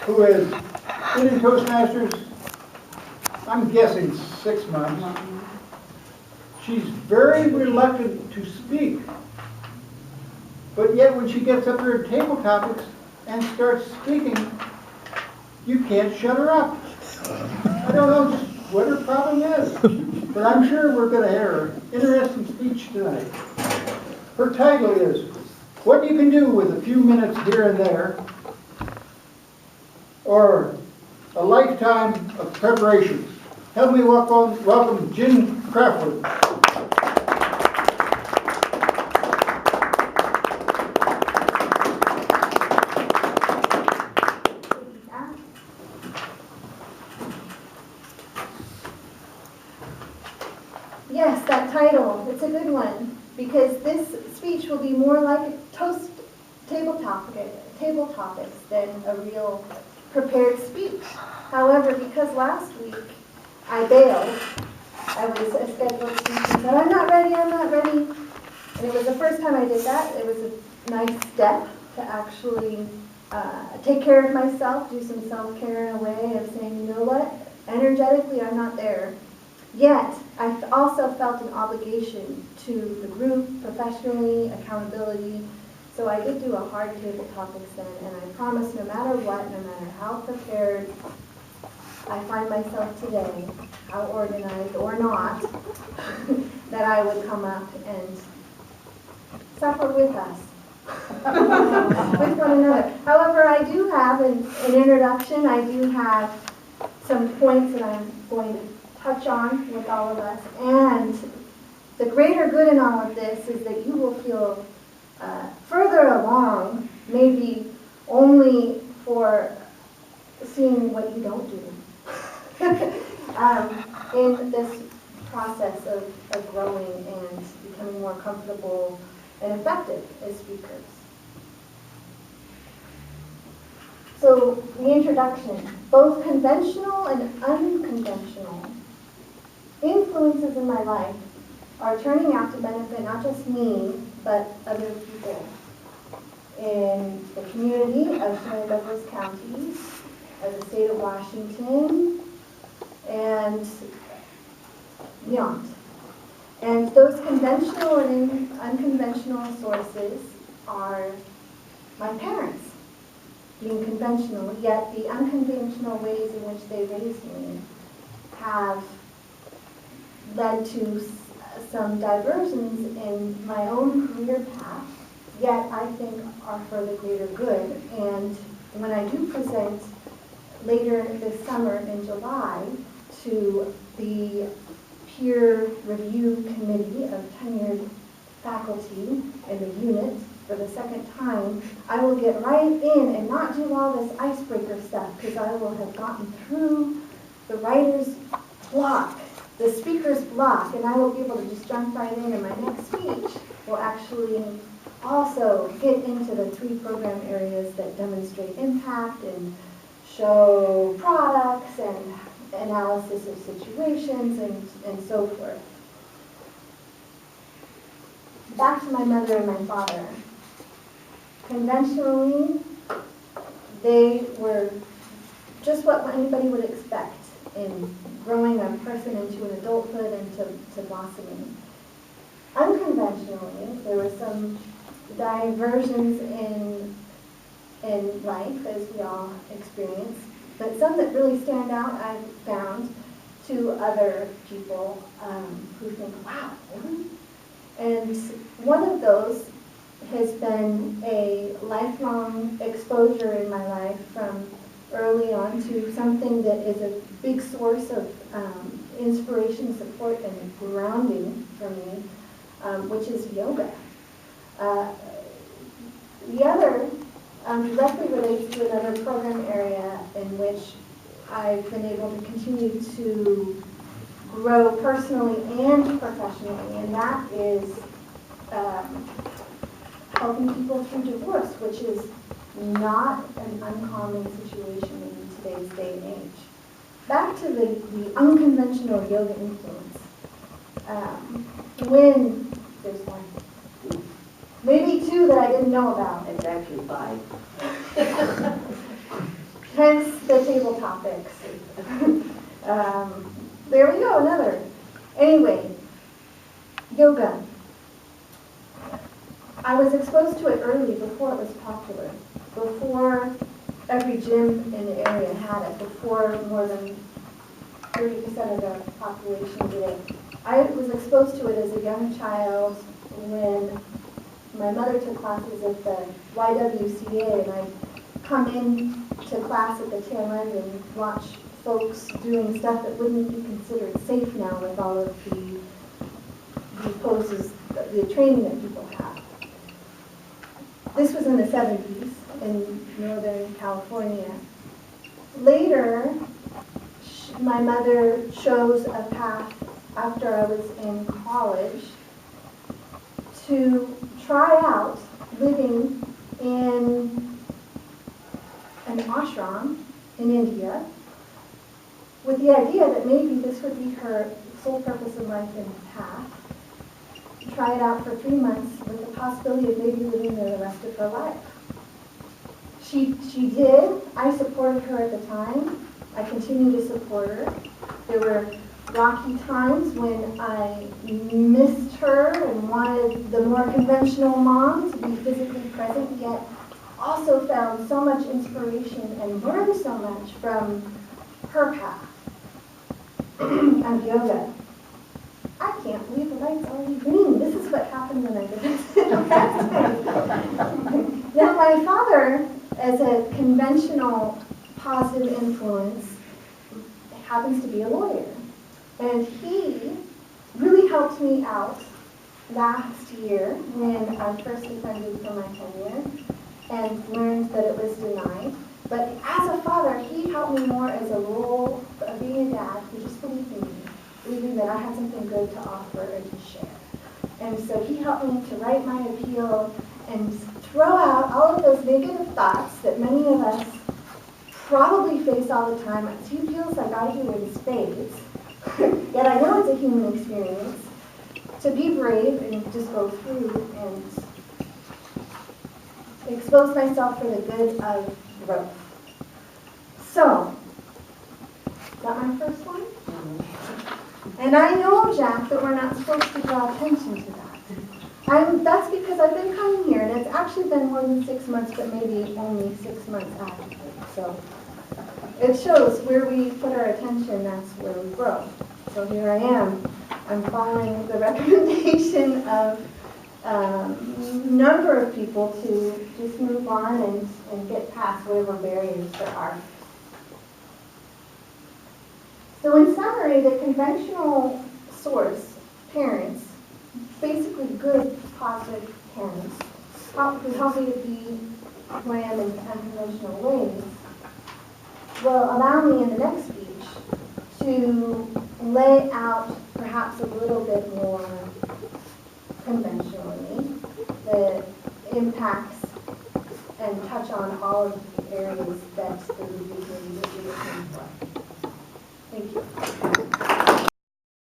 who has been in Toastmasters, I'm guessing 6 months. She's very reluctant to speak. But yet when she gets up there at table topics and starts speaking, you can't shut her up. I don't know just what her problem is, but I'm sure we're going to hear an interesting speech tonight. Her title is, What You Can Do with a Few Minutes Here and There, or A Lifetime of Preparation. Help me welcome Jenn Craftwood. Yes, that title, it's a good one, because this speech will be more like a table topics than a real prepared speech. However, because last week I bailed, I was a scheduled speech and said, I'm not ready. And it was the first time I did that. It was a nice step to actually take care of myself, do some self-care in a way of saying, you know what, energetically I'm not there. Yet, I also felt an obligation to the group, professionally, accountability. So I did do a hard table topics then, and I promised no matter what, no matter how prepared I find myself today, how organized or not, that I would come up and suffer with us, with one another. However, I do have an introduction. I do have some points that I'm going to touch on with all of us, and the greater good in all of this is that you will feel further along, maybe only for seeing what you don't do in this process of growing and becoming more comfortable and effective as speakers. So the introduction, both conventional and unconventional influences in my life are turning out to benefit not just me, but other people in the community of St. Douglas counties, as the state of Washington, and beyond. And those conventional and unconventional sources are my parents, being conventional, yet the unconventional ways in which they raised me have led to some diversions in my own career path, yet I think are for the greater good. And when I do present later this summer in July to the peer review committee of tenured faculty in the unit for the second time, I will get right in and not do all this icebreaker stuff, because I will have gotten through the writer's block, the speaker's block, and I will be able to just jump right in, and my next speech will actually also get into the 3 program areas that demonstrate impact and show products and analysis of situations and so forth. Back to my mother and my father. Conventionally, they were just what anybody would expect in growing a person into an adulthood and to blossoming. Unconventionally, there were some diversions in life, as we all experience, but some that really stand out, I've found, to other people who think, wow, really? And one of those has been a lifelong exposure in my life from early on to something that is a big source of inspiration, support, and grounding for me, which is yoga. The other directly relates to another program area in which I've been able to continue to grow personally and professionally, and that is helping people through divorce, which is not an uncommon situation in today's day and age. Back to the unconventional yoga influence. When there's one, maybe 2 that I didn't know about. It's actually 5. hence the table topics. There we go, another. Anyway, yoga. I was exposed to it early before it was popular, before every gym in the area had it, before more than 30% of the population did it. I was exposed to it as a young child when my mother took classes at the YWCA, and I'd come in to class at the tail end and watch folks doing stuff that wouldn't be considered safe now with all of the poses, the training that people have. This was in the 70s in Northern California. Later, my mother chose a path after I was in college to try out living in an ashram in India with the idea that maybe this would be her sole purpose in life and path. Try it out for 3 months with the possibility of maybe living there the rest of her life. She did. I supported her at the time. I continue to support her. There were rocky times when I missed her and wanted the more conventional mom to be physically present, yet also found so much inspiration and learned so much from her path of yoga. I can't believe the light's already green. This is what happened when I visited last night. Now, my father, as a conventional positive influence, happens to be a lawyer. And he really helped me out last year when I first attended for my tenure and learned that it was denied. But as a father, he helped me more as a role of being a dad who just believed in me, believing that I had something good to offer and to share. And so he helped me to write my appeal and throw out all of those negative thoughts that many of us probably face all the time. He feels like I do in spades. Yet I know it's a human experience to be brave and just go through and expose myself for the good of growth. So, is that my first one? And I know, Jack, that we're not supposed to draw attention to that. That's because I've been coming here, and it's actually been more than 6 months, but maybe only 6 months actively. So it shows where we put our attention, that's where we grow. So here I am. I'm following the recommendation of a number of people to just move on and get past whatever barriers there are. So in summary, the conventional source, parents, basically good, positive parents, who help me to be who I am in unconventional ways, will allow me in the next speech to lay out perhaps a little bit more conventionally the impacts and touch on all of the areas that the review committee would be looking for. Thank you.